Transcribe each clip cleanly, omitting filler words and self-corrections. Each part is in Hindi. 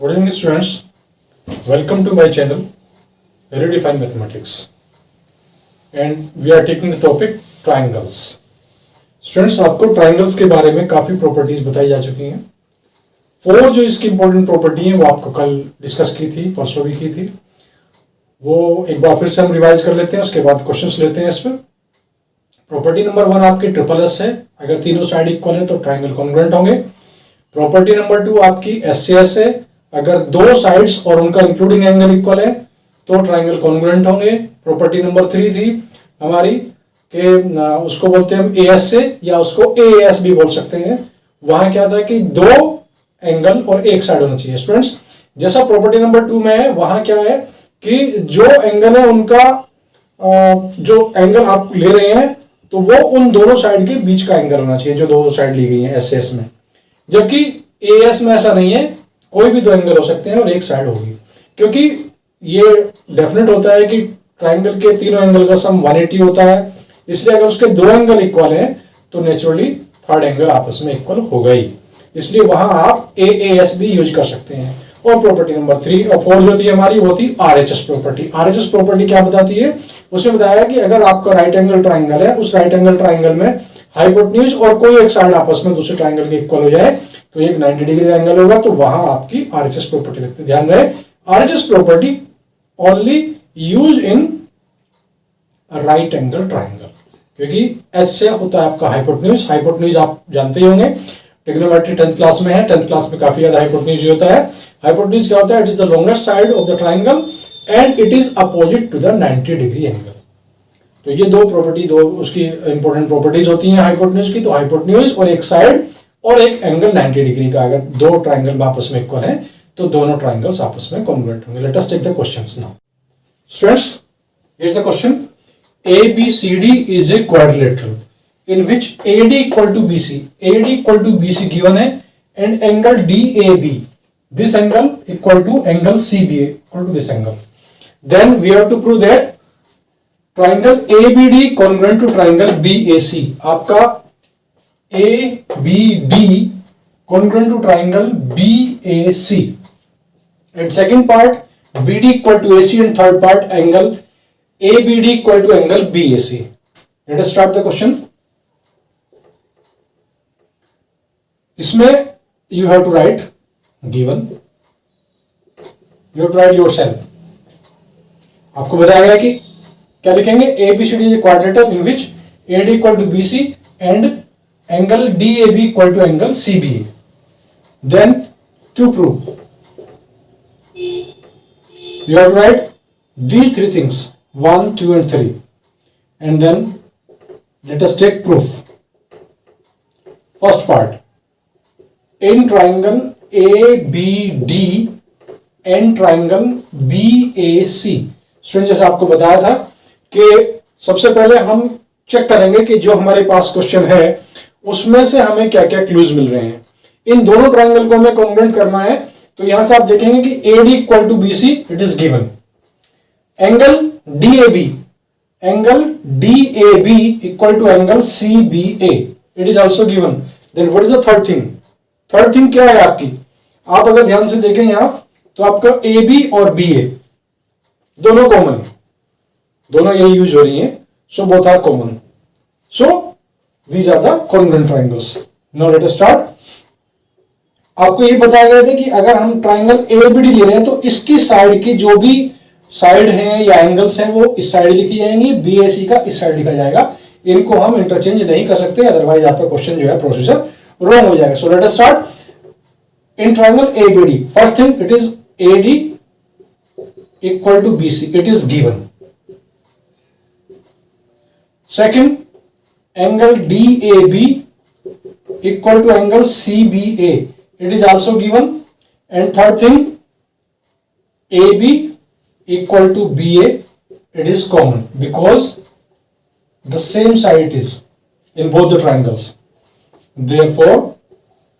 Good evening, students. Welcome to my channel, Redefine Mathematics. And we are taking the topic triangles. Students, आपको triangles के बारे में काफी प्रॉपर्टीज बताई जा चुकी हैं. 4 जो इसकी इंपॉर्टेंट प्रॉपर्टी है वो आपको कल डिस्कस की थी, परसों भी की थी. वो एक बार फिर से हम रिवाइज कर लेते हैं, उसके बाद क्वेश्चंस लेते हैं इस पर. प्रॉपर्टी नंबर 1 आपकी ट्रिपल एस है. अगर तीनों साइड इक्वल है तो ट्राइंगल कॉन्ग्रुएंट होंगे. प्रॉपर्टी नंबर 2 आपकी एस से एस है. अगर दो साइड्स और उनका इंक्लूडिंग एंगल इक्वल है तो ट्राइंगल कॉन्ग्रुएंट होंगे. प्रॉपर्टी नंबर 3 थी हमारी कि उसको बोलते हैं हम एएस से, या उसको एएस भी बोल सकते हैं. वहां क्या था कि दो एंगल और एक साइड होना चाहिए. स्टूडेंट्स, जैसा प्रॉपर्टी नंबर 2 में है वहां क्या है कि जो एंगल है उनका जो एंगल आप ले रहे हैं तो वो उन दोनों साइड के बीच का एंगल होना चाहिए जो दो साइड ली गई है एस एस में. जबकि एएस में ऐसा नहीं है, कोई भी दो एंगल हो सकते हैं और एक साइड होगी, क्योंकि ये डेफिनेट होता है कि ट्राइंगल के तीनों एंगल का सम 180 होता है. इसलिए अगर उसके दो एंगल इक्वल हैं तो नेचुरली थर्ड एंगल आपस में इक्वल होगा ही. इसलिए वहां आप एएस भी यूज कर सकते हैं. और प्रॉपर्टी नंबर 3 और 4 जो थी हमारी वो थी आरएचएस प्रॉपर्टी. आरएचएस प्रॉपर्टी क्या बताती है? उसमें बताया कि अगर आपका राइट एंगल ट्राइंगल है, उस राइट एंगल ट्राइंगल में हाइपोटेन्यूज और कोई एक साइड आपस में दूसरे ट्राइंगल के इक्वल हो जाए तो एक 90 डिग्री एंगल होगा, तो वहां आपकी आरएचएस प्रॉपर्टी लगती है. ध्यान रहे, RHS property only use in right angle triangle, क्योंकि एच से होता है आपका हाइपोटेन्यूज. हाइपोटेन्यूज आप जानते ही होंगे, ट्रिग्नोमेट्री 10th क्लास में है. 10th क्लास में काफी ज्यादा हाइपोटेन्यूज होता है. हाइपोटेन्यूज क्या होता है? It is the longest side of the triangle and it is opposite to the 90 degree angle. तो ये दो प्रॉपर्टी, दो उसकी इंपॉर्टेंट प्रॉपर्टीज होती हैं हाइपोटेन्यूज की. तो हाइपोटेन्यूज और एक साइड और एक एंगल 90 डिग्री का, अगर दो ट्राइंगल में आपस में इक्वल है तो दोनों ट्राइंगल्स आपस में कॉन्ग्रुएंट होंगे. Let us take the questions now. Students, here is the question. ABCD is a quadrilateral in which AD equal to BC. AD equal to BC given है and angle DAB, this angle equal to angle CBA equal to this angle. Then we have to prove that triangle ABD congruent to triangle BAC. आपका ABD congruent to triangle BAC. And second part BD equal to AC and third part angle ABD equal to angle BAC. Let us start the question. इसमें you have to write given. You have to write yourself. आपको बताया गया कि क्या लिखेंगे? ABCD is a quadrilateral in which AD equal to BC and angle DAB equal to angle CBA. Then to prove, you have to write these three things. 1, 2 and 3, and then let us take proof. First part, in triangle ABD and triangle BAC. Student, जैसे आपको बताया था कि सबसे पहले हम चेक करेंगे कि जो हमारे पास क्वेश्चन है उसमें से हमें क्या क्या क्लूज मिल रहे हैं. इन दोनों ट्राइंगल को हमें कॉन्ग्रुएंट करना है. तो यहां से आप देखेंगे कि AD equal to BC, it is given. Angle DAB equal to angle CBA, it is also given. Then what is the third thing? Third thing क्या है आपकी? आप अगर ध्यान से देखें यहां तो आपका AB और BA दोनों कॉमन है, दोनों यही यूज हो रही हैं. So both are common. So these are the congruent triangles. Now let us start. आपको ये बताया गया था कि अगर हम ट्राइंगल ABD ले रहे हैं तो इसकी साइड की जो भी साइड है या एंगल्स हैं वो इस साइड लिखी जाएंगी, BAC का इस साइड लिखा जाएगा. इनको हम इंटरचेंज नहीं कर सकते, अदरवाइज आपका क्वेश्चन जो है प्रोसीजर रॉन्ग हो जाएगा. So let us start. In triangle ABD, first thing it is AD equal to BC, it is given. Second, angle DAB equal to angle CBA, it is also given. And third thing, AB equal to BA, it is common because the same side it is in both the triangles. Therefore,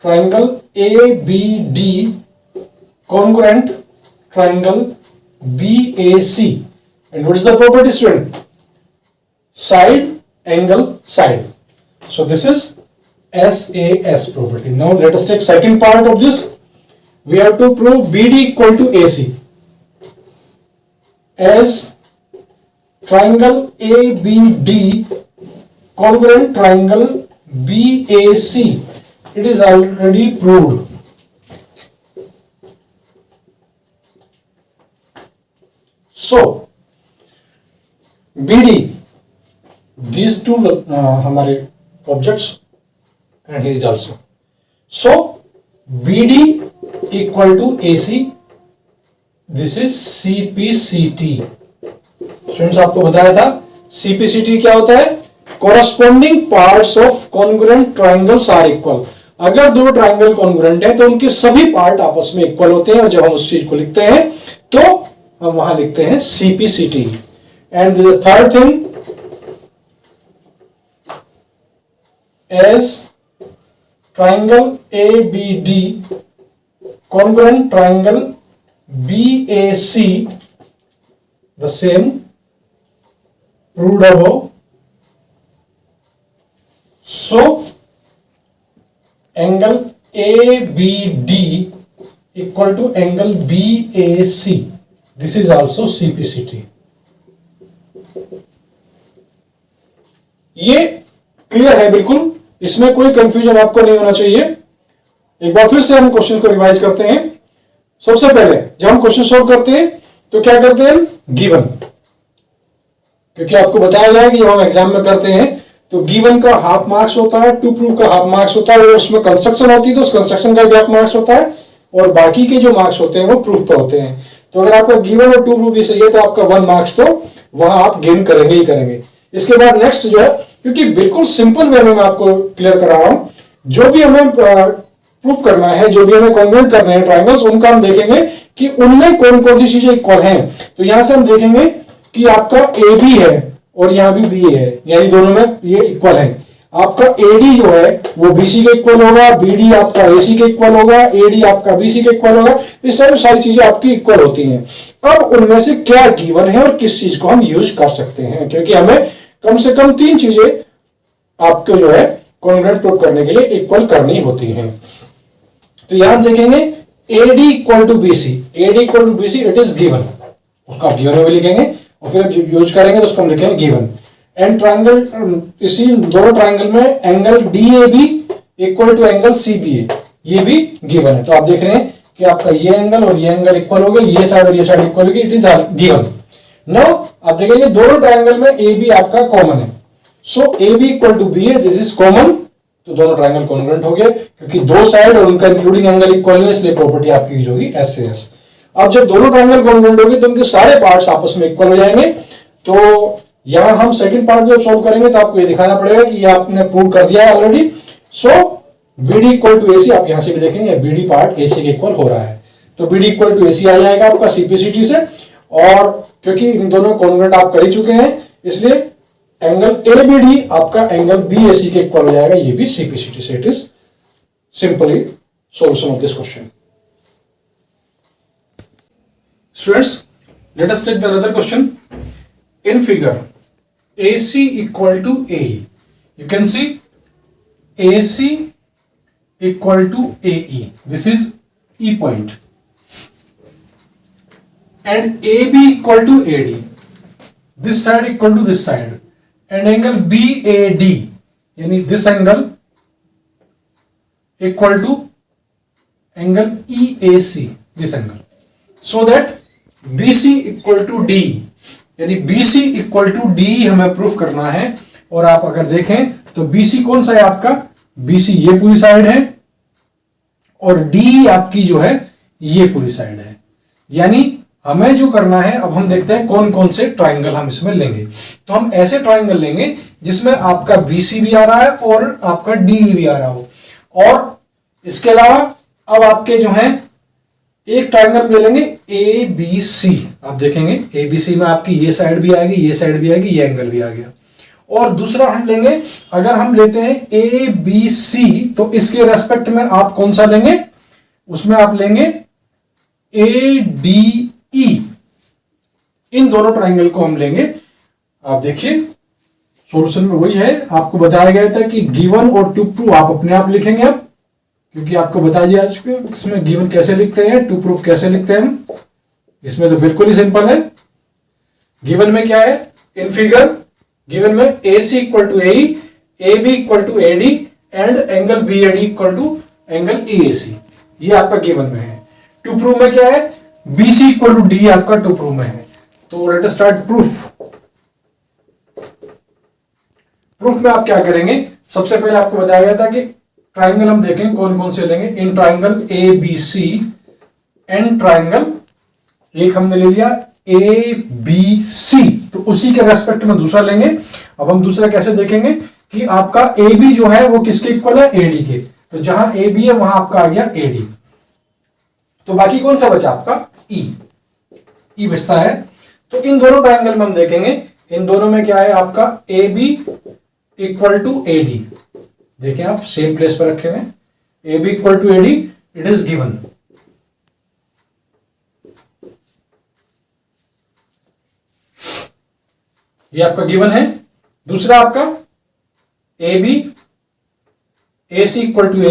triangle ABD congruent triangle BAC. And what is the property, student? Side, angle, side. So this is SAS property. Now let us take second part of this. we have to prove BD equal to AC as triangle ABD congruent triangle BAC. It is already proved. So BD, these two हमारे objects and he is also. So BD equal to AC. This is CPCT. Students आपको बताया था CPCT क्या होता है? Corresponding parts of congruent triangles are equal. अगर दो ट्राइंगल कॉन्ग्रुएंट है तो उनके सभी पार्ट आपस में इक्वल होते हैं, और जब हम उस चीज को लिखते हैं तो हम वहां लिखते हैं CPCT. And the third thing, as triangle ABD congruent triangle BAC, the same proved above. So angle ABD equal to angle BAC. This is also CPCT. ये क्लियर है बिल्कुल, इसमें कोई कंफ्यूजन आपको नहीं होना चाहिए. एक बार फिर से हम क्वेश्चन को रिवाइज करते हैं. सबसे पहले जब हम क्वेश्चन सॉल्व करते हैं तो क्या करते हैं? गिवन, क्योंकि आपको बताया गया है कि जब हम एग्जाम में करते हैं तो गिवन का हाफ मार्क्स होता है, टू प्रूफ का हाफ मार्क्स होता है, और उसमें कंस्ट्रक्शन होती है तो उस कंस्ट्रक्शन का भी हाफ मार्क्स होता है, और बाकी के जो मार्क्स होते हैं वो प्रूफ पे होते हैं. तो अगर आपका गिवन और टू प्रूफ भी सही है तो आपका 1 मार्क्स तो वहां आप गेन करेंगे ही करेंगे. इसके बाद नेक्स्ट जो है, क्योंकि बिल्कुल सिंपल वे में मैं आपको क्लियर करा रहा हूं, जो भी हमें प्रूफ करना है, जो भी हमें कॉन्वर्ट करने हैं ट्राइंगल्स, उनका हम देखेंगे कि उनमें कौन कौन सी चीजें इक्वल हैं. तो यहां से हम देखेंगे कि आपका ए बी है और यहां भी बी है, यानी दोनों में ये इक्वल है. आपका एडी जो है वो बीसी के इक्वल होगा, बीडी आपका एसी के इक्वल होगा, एडी आपका बीसी के इक्वल होगा. इस तरह सारी चीजें आपकी इक्वल होती हैं. अब उनमें से क्या गिवन है और किस चीज को हम यूज कर सकते हैं, क्योंकि हमें कम से कम 3 चीजें आपको जो है कॉन्ग्रुएंट प्रूव करने के लिए इक्वल करनी होती हैं. तो यहां देखेंगे AD equal to BC, AD equal to BC it is given, उसको आप गिवन में भी लिखेंगे और फिर यूज करेंगे तो उसको हम लिखेंगे गिवन. एंड ट्राइंगल, इसी दोनों ट्राइंगल में angle DAB equal to angle CBA, ये भी गिवन है. तो आप देख रहे हैं कि आपका ये एंगल और ये एंगल इक्वल हो गए, ये साइड और ये साइड इक्वल हो गई, इट इज गिवन. नाउ आप देखेंगे दोनों ट्राइंगल में AB आपका कॉमन है. So AB equal to BA, this is common, तो दोनों ट्राइंगल कॉन्ग्रुएंट हो गए, क्योंकि दो साइड और उनका इंक्लूडिंग एंगल इक्वल है, इसलिए प्रॉपर्टी आपकी यूज होगी S से S. अब जब दोनों ट्राइंगल कॉन्ग्रुएंट होंगे तो उनके सारे पार्ट्स आपस में इक्वल हो जाएंगे. तो यहां हम सेकंड पार्ट जब सॉल्व करेंगे तो आपको ये दिखाना पड़ेगा कि ये आपने प्रूव कर दिया है already. So BD equal to AC, आप यहां से भी देखेंगे BD पार्ट AC के इक्वल हो रहा है, तो BD इक्वल टू AC आ जाएगा आपका CPCT से. और क्योंकि इन दोनों कॉन्ग्रुएंट आप कर ही चुके हैं, इसलिए एंगल ABD आपका एंगल BAC के इक्वल हो जाएगा, ये भी CPCT से. It is simply solution of this question. Students, let us take the another question. In figure, AC equal to AE. You can see AC equal to AE. This is E point. And AB equal to AD. This side equal to this side. And angle BAD, यानी this angle equal to angle EAC, this angle. So that BC equal to D, यानी BC इक्वल टू D हमें प्रूफ करना है. और आप अगर देखें तो BC कौन सा है आपका? BC ये पूरी साइड है और D आपकी जो है ये पूरी साइड है. यानी हमें जो करना है, अब हम देखते हैं कौन कौन से ट्राइंगल हम इसमें लेंगे. तो हम ऐसे ट्राइंगल लेंगे जिसमें आपका BC भी आ रहा है और आपका DE भी आ रहा हो. और इसके अलावा अब आपके जो है एक ट्राइंगल ले लेंगे ABC. आप देखेंगे ABC में आपकी ये साइड भी आएगी, ये साइड भी आएगी, ये एंगल भी आ गया. और दूसरा हम लेंगे, अगर हम लेते हैं ABC तो इसके रेस्पेक्ट में आप कौन सा लेंगे? उसमें आप लेंगे ADE. इन दोनों ट्राइंगल को हम लेंगे. आप देखिए सॉल्यूशन में वही है, आपको बताया गया था कि गिवन और टू प्रूव आप अपने आप लिखेंगे. अब क्योंकि आपको बता दिया आज के इसमें गिवन कैसे लिखते हैं, टू प्रूफ कैसे लिखते हैं हम। इसमें तो बिल्कुल ही सिंपल है। गिवन में क्या है, इन फिगर गिवन में A C equal to A B equal to A D and angle B A D equal to angle E A C, ये आपका गिवन में है। टू प्रूफ में क्या है, B C equal to D आपका टू प्रूफ में है। तो let us start proof. Proof में आप क्या करेंगे, सबसे पहले आपको बताया गया था कि ट्राइंगल हम देखें कौन कौन से लेंगे। In triangle A B C and triangle, एक हमने ले लिया ए बी सी, तो उसी के रेस्पेक्ट में दूसरा लेंगे। अब हम दूसरा कैसे देखेंगे कि आपका ए बी जो है वो किसके इक्वल है, ए डी के। तो जहां ए बी है वहां आपका आ गया ए डी। तो बाकी कौन सा बचा आपका, ई बचता है। तो इन दोनों ट्राइंगल में हम देखेंगे, इन दोनों में क्या है आपका A B equal to A D. देखें आप सेम प्लेस पर रखे हुए, A B equal to A D, it is given. ये आपका गिवन है। दूसरा आपका A B A C equal to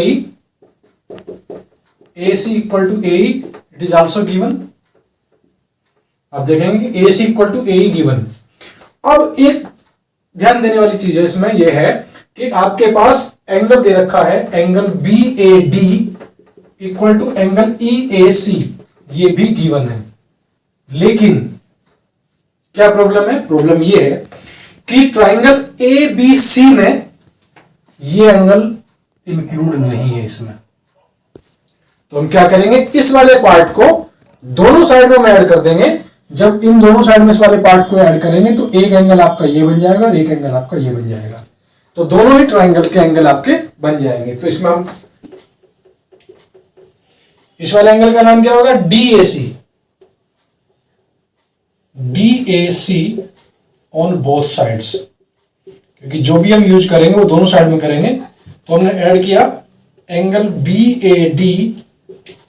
A C equal to A, it is also given. आप देखेंगे कि A C equal to A given. अब एक ध्यान देने वाली चीज है इसमें यह है कि आपके पास एंगल दे रखा है, angle B A D equal to angle E A C, ये भी गिवन है। लेकिन क्या प्रॉब्लम है, प्रॉब्लम ये है कि ट्राइंगल ए बी सी में ये एंगल इंक्लूड नहीं है इसमें। तो हम क्या करेंगे, इस वाले पार्ट को दोनों साइड में ऐड कर देंगे। जब इन दोनों साइड में इस वाले पार्ट को ऐड करेंगे तो एक एंगल आपका ये बन जाएगा और एक एंगल आपका ये बन जाएगा। तो दोनों ही ट्राइंगल के एंगल आपके बन जाएंगे। तो इसमें हम इस वाले एंगल का नाम क्या होगा, D A C, D A C on both sides. क्योंकि जो भी हम यूज करेंगे वो दोनों साइड में करेंगे। तो हमने ऐड किया angle B A D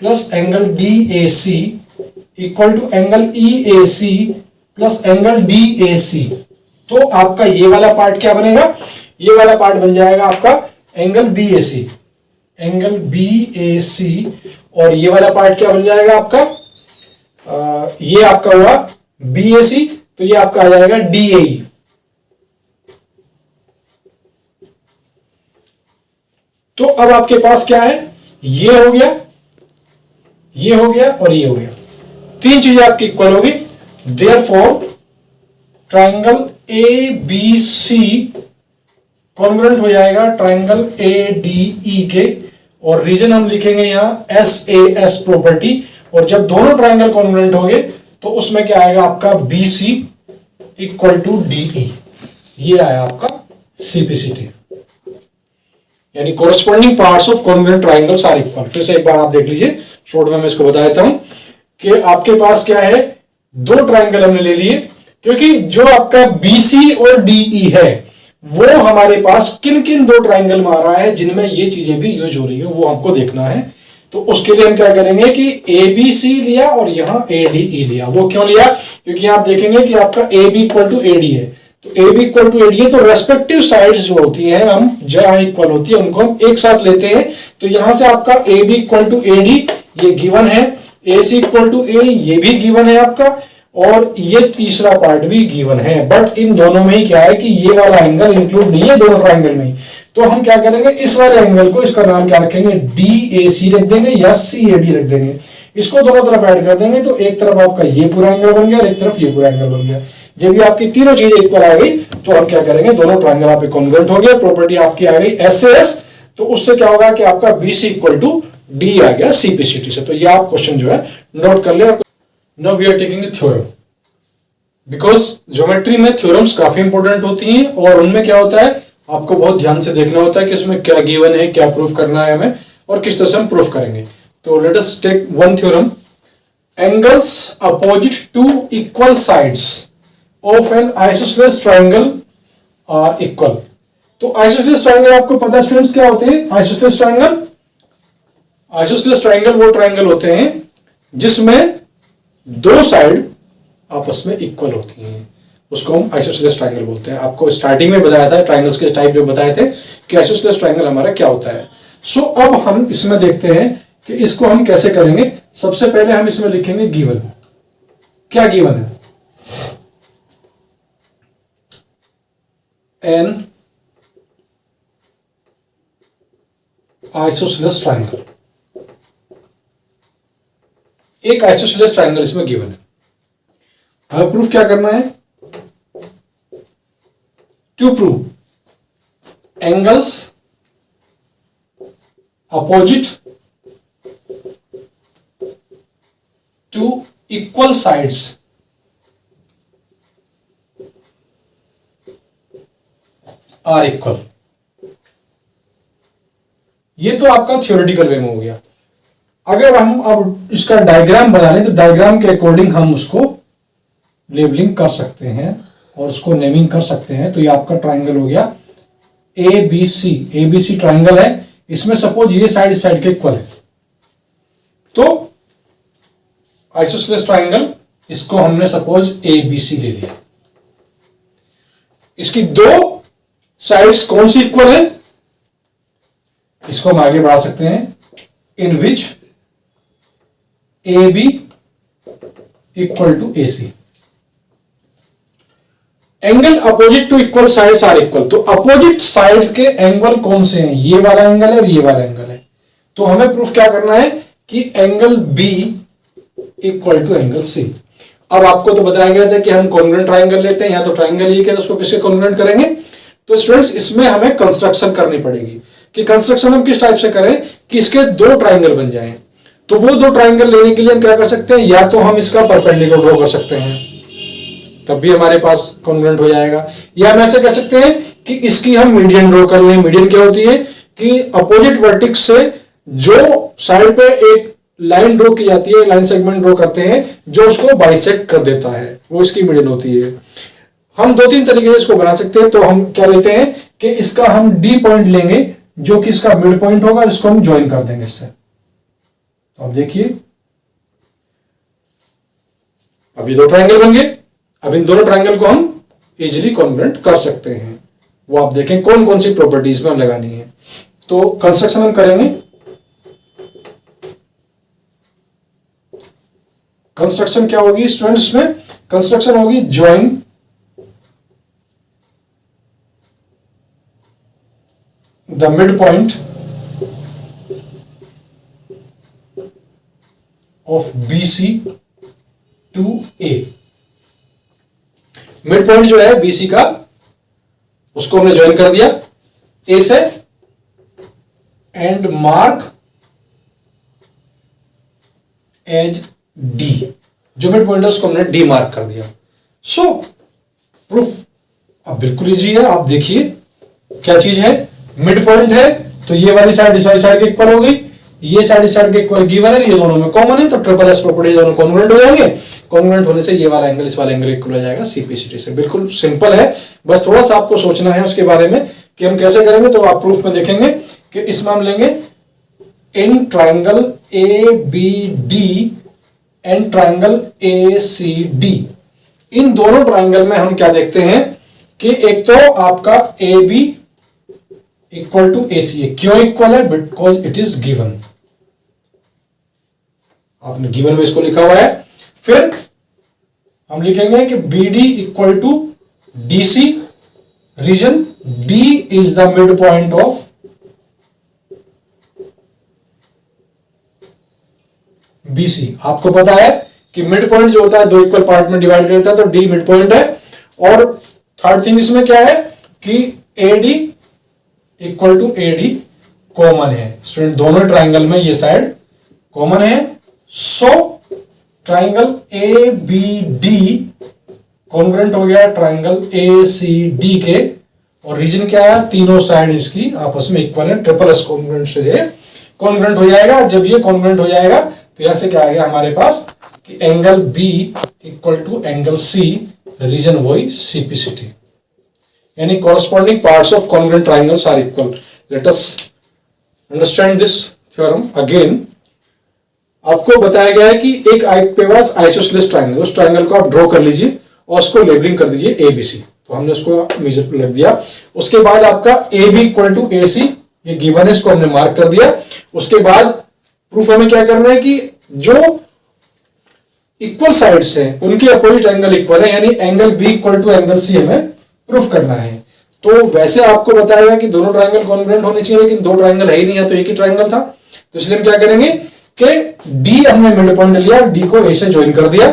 plus angle D A C equal to angle E A C plus angle D A C. तो आपका ये वाला पार्ट क्या बनेगा, ये वाला पार्ट बन जाएगा आपका angle B A C, angle B A सी। और ये वाला पार्ट क्या बन जाएगा आपका, ये आपका हुआ बी ए सी, तो ये आपका आ जाएगा डी ए। तो अब आपके पास क्या है, ये हो गया, ये हो गया और ये हो गया। तीन चीजें आपकी इक्वल होगी। Therefore triangle A B C congruent हो जाएगा ट्राइंगल ए डी ई के। और रीजन हम लिखेंगे यहां एस ए एस प्रॉपर्टी। और जब दोनों ट्राइंगल कॉन्ग्रुएंट होंगे तो उसमें क्या आएगा आपका B C equal to D E. ये आया आपका सीपीसीटी, यानी corresponding parts of congruent triangles are equal. फिर से एक बार आप देख लीजिए, शॉर्ट में मैं इसको बता देता हूं कि आपके पास क्या है, दो ट्राइंगल हमने ले लिए। क्योंकि जो आपका बीसी और डीई है वो हमारे पास किन किन दो ट्राइंगल में आ रहा है जिनमें ये चीजें भी यूज हो रही है, वो हमको देखना है। तो उसके लिए हम क्या करेंगे कि ए बी सी लिया और यहां ए डी ई लिया। वो क्यों लिया, क्योंकि आप देखेंगे कि आपका A B equal to A D है। तो A B equal to A D है, तो रेस्पेक्टिव साइड्स जो होती हैं हम जहां इक्वल होती है उनको हम एक साथ लेते हैं। तो यहां से आपका A B equal to A D ये गिवन है, ए सी इक्वल टू ए ये भी गिवन है आपका, और ये तीसरा पार्ट भी गिवन है। बट इन दोनों में ही क्या है कि ये वाला एंगल इंक्लूड नहीं है दोनों ट्राइंगल में। तो हम क्या करेंगे, इस वाले एंगल को, इसका नाम क्या रखेंगे, डी ए सी रख देंगे या सी ए डी रख देंगे। इसको दोनों तरफ ऐड कर देंगे तो एक तरफ आपका ये पूरा एंगल बन गया और एक तरफ ये पूरा एंगल बन गया। जब भी आपकी तीनों चीजें इक्वल आ गई तो हम क्या करेंगे, दोनों ट्राइंगल आप कॉन्ग्रुएंट हो गया, प्रॉपर्टी आपकी आ गई एस से एस। तो उससे क्या होगा कि आपका B C equal to D आ गया सीपीसीटी से। तो ये आप क्वेश्चन जो है नोट कर ले। Now we are taking the theorem, because geometry में थ्योरम्स काफी इंपॉर्टेंट होती हैं और उनमें क्या होता है आपको बहुत ध्यान से देखना होता है कि उसमें क्या गिवन है, क्या प्रूफ करना है हमें और किस तरह से हम प्रूफ करेंगे। तो let us take one theorem, angles opposite to equal sides of an isosceles triangle are equal. तो आइसोसेलेस ट्राइंगल आपको पता है स्टूडेंट्स क्या होते हैं, आइसोसेलेस ट्राइंगल, आइसोसेलेस ट्राइंगल वो ट्राइंगल होते हैं जिसमें दो साइड आपस में इक्वल होती हैं, उसको हम आइसोसेलेस ट्राइंगल बोलते हैं। आपको स्टार्टिंग में बताया था ट्राइंगल्स के टाइप जो बताए थे कि आइसोसेलेस ट्राइंगल हमारा क्या होता है। सो अब हम इसमें देखते हैं कि इसको हम कैसे करेंगे। सबसे पहले हम इसमें लिखेंगे गिवन। क्या गिवन है? एन आइसोसेलेस ट्राइंगल, एक आइसोसेलेस ट्राइंगल इसमें गिवन है। हमें प्रूफ क्या करना है? To prove angles opposite to equal sides are equal. ये तो आपका थियोरेटिकल वे में हो गया। अगर हम अब इसका डायग्राम बना लें तो डायग्राम के अकॉर्डिंग हम उसको लेबलिंग कर सकते हैं और उसको नेमिंग कर सकते हैं। तो ये आपका ट्राइंगल हो गया ABC ट्राइंगल है। इसमें सपोज ये साइड इस साइड के इक्वल है, तो आइसोसेलेस ट्राइंगल, इसको हमने सपोज ABC ले लिया। इसकी दो साइड्स कौन सी इक्वल है? इसको हम आगे बढ़ा सकते हैं, in which AB equal to AC। Angle opposite to equal sides are equal. तो अपोजिट साइड के एंगल कौन से हैं? ये वाला एंगल है और ये वाला एंगल है। तो हमें प्रूफ क्या करना है कि angle B equal to angle C। अब आपको तो बताया गया था कि हम कॉन्ग्रुएंट ट्राइंगल लेते हैं, यहां तो ट्राइंगल ही है, तो उसको किसके कॉन्ग्रुएंट करेंगे? तो स्टूडेंट्स इसमें हमें कंस्ट्रक्शन करनी पड़ेगी कि कंस्ट्रक्शन हम किस टाइप से करें कि इसके दो ट्राइंगल बन जाएं। तो वो दो ट्राइंगल लेने के लिए हम क्या कर सकते हैं? या तो हम इसका परपेंडिकुलर ड्रॉ कर सकते हैं, तब भी हमारे पास कॉन्ग्रुएंट हो जाएगा, या हम ऐसे कर सकते हैं कि इसकी हम मीडियन ड्रॉ कर लें। मीडियन क्या होती है कि अपोजिट वर्टेक्स से जो साइड पे एक लाइन ड्रॉ की जाती है, लाइन सेगमेंट ड्रॉ करते हैं जो उसको बाइसेक्ट कर देता है, वो इसकी मीडियन होती है। हम दो तीन तरीके से इसको बना सकते हैं। तो हम क्या लेते हैं कि इसका हम D पॉइंट लेंगे जो कि इसका मिड पॉइंट होगा, इसको हम ज्वाइन कर देंगे इससे। तो अब देखिए, अब ये दो ट्राइंगल बन गए। अब इन दोनों ट्राइंगल को हम इजीली कॉन्ग्रुएंट कर सकते हैं। वो आप देखें कौन कौन सी प्रॉपर्टीज में हम लगानी है। तो कंस्ट्रक्शन हम करेंगे। कंस्ट्रक्शन क्या होगी स्टूडेंट्स में? कंस्ट्रक्शन होगी join the mid point of BC to A। Mid point जो है BC का, उसको हमने ज्वाइन कर दिया A से, एंड मार्क एज D। जो मिड पॉइंट है उसको हमने D मार्क कर दिया। सो प्रूफ अब बिल्कुल इजी है। आप देखिए क्या चीज है, मिड पॉइंट है तो ये वाली साइड इस वाली साइड के इक्वल हो गई, ये साइड इस साइड के इक्वल गिवन है, ये दोनों में कॉमन है, तो ट्रिपल एस प्रॉपर्टी दोनों कॉन्ग्रुएंट हो जाएंगे। कॉन्ग्रुएंट होने से ये वाला एंगल इस वाला एंगल इक्वल हो जाएगा CPCT से। बिल्कुल सिंपल है, बस थोड़ा सा आपको सोचना है उसके बारे में कि हम कैसे करेंगे। तो आप प्रूफ में देखेंगे कि इसमें हम लेंगे in triangle ABD and triangle ACD। इन दोनों ट्राइंगल में हम क्या देखते हैं कि एक तो आपका AB इक्वल टू AC है। क्यों इक्वल है? Because it is given. आपने गिवन में इसको लिखा हुआ है। फिर हम लिखेंगे कि BD equal to DC, reason D is the mid point of BC। आपको पता है कि मिड पॉइंट जो होता है दो इक्वल पार्ट में डिवाइड करता है, तो D मिड पॉइंट है। और थर्ड थिंग इसमें क्या है कि AD equal to AD common है। स्टूडेंट दोनों ट्राइंगल में ये साइड कॉमन है। सो ट्राइंगल ABD कॉन्ग्रुएंट हो गया ट्राइंगल ACD के, और रीजन क्या है? तीनों साइड इसकी आपस में इक्वल है। ट्रिपल एस कॉन्ग्रुएंट से ये कॉन्ग्रुएंट हो जाएगा। जब ये कॉन्ग्रुएंट हो जाएगा तो यहां से क्या आ गया हमारे पास कि angle B equal to angle C, reason वही CPCT, यानी corresponding parts of congruent triangles are equal. Let us understand this theorem again. आपको बताया गया है कि एक आपके पास आइसोसेलेस ट्राइंगल, उस ट्राइंगल को आप ड्रॉ कर लीजिए और उसको लेबलिंग कर दीजिए ABC। तो हमने उसको मेजर पर लिख दिया। उसके बाद आपका AB इक्वल टू AC, ये गिवन है, इसको हमने मार्क कर दिया। उसके बाद प्रूफ हमें क्या करना है कि जो इक्वल साइड्स हैं उनके अपोजिट एंगल इक्वल है, यानी angle B equal to angle C हमें प्रूफ करना है। तो वैसे आपको बताएगा कि दोनों ट्रायंगल कॉन्ग्रुएंट होने चाहिए, लेकिन दो ट्रायंगल है ही नहीं है, तो एक ही ट्रायंगल था। तो इसलिए हम क्या करेंगे कि डी हमने मिड पॉइंट लिया, डी को ए से ज्वाइन कर दिया,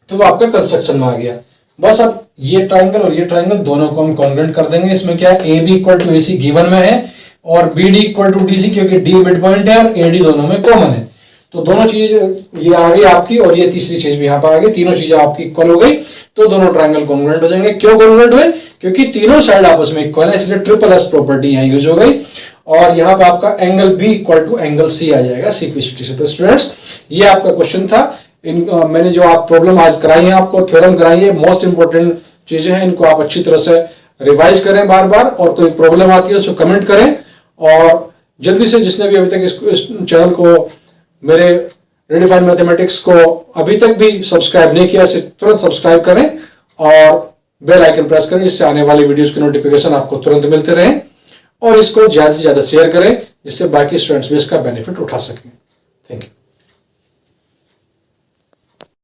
तो वो आपका कंस्ट्रक्शन में आ गया। बस अब ये ट्रायंगल और ये ट्रायंगल दोनों को हम कॉन्ग्रुएंट कर देंगे। इसमें क्या है, A B equal to A C given में है और B D equal to D C, क्योंकि डी मिड पॉइंट है और ए डी दोनों में कॉमन है। तो दोनों चीज ये आ गई आपकी, और ये तीसरी चीज भी यहां पर आ गई, तीनों चीजें आपकी इक्वल हो गई, तो दोनों ट्रायंगल कॉन्ग्रुएंट हो जाएंगे। क्यों कॉन्ग्रुएंट हुए? क्योंकि तीनों साइड आपस में इक्वल है, इसलिए ट्रिपल एस प्रॉपर्टी यहां यूज हो गई। और यहां पे आपका angle B equal to angle C आ जाएगा सिंप्लिसिटी से। तो स्टूडेंट्स, ये आपका क्वेश्चन था। मैंने जो आप प्रॉब्लम आज कराई है, आपको थ्योरम कराई है, मोस्ट इंपोर्टेंट चीजें हैं, इनको आप अच्छी तरह से रिवाइज करें बार बार, और कोई प्रॉब्लम आती है तो कमेंट करें। और जल्दी से जिसने भी अभी तक इस चैनल को, मेरे रेडिफाइन मैथमेटिक्स को अभी तक भी सब्सक्राइब नहीं किया, तुरंत सब्सक्राइब करें और बेल आइकन प्रेस करें, जिससे आने वाली वीडियोस के नोटिफिकेशन आपको तुरंत मिलते रहें। और इसको ज्यादा से ज्यादा शेयर करें, जिससे बाकी स्टूडेंट्स भी इसका बेनिफिट उठा सकें। Thank you.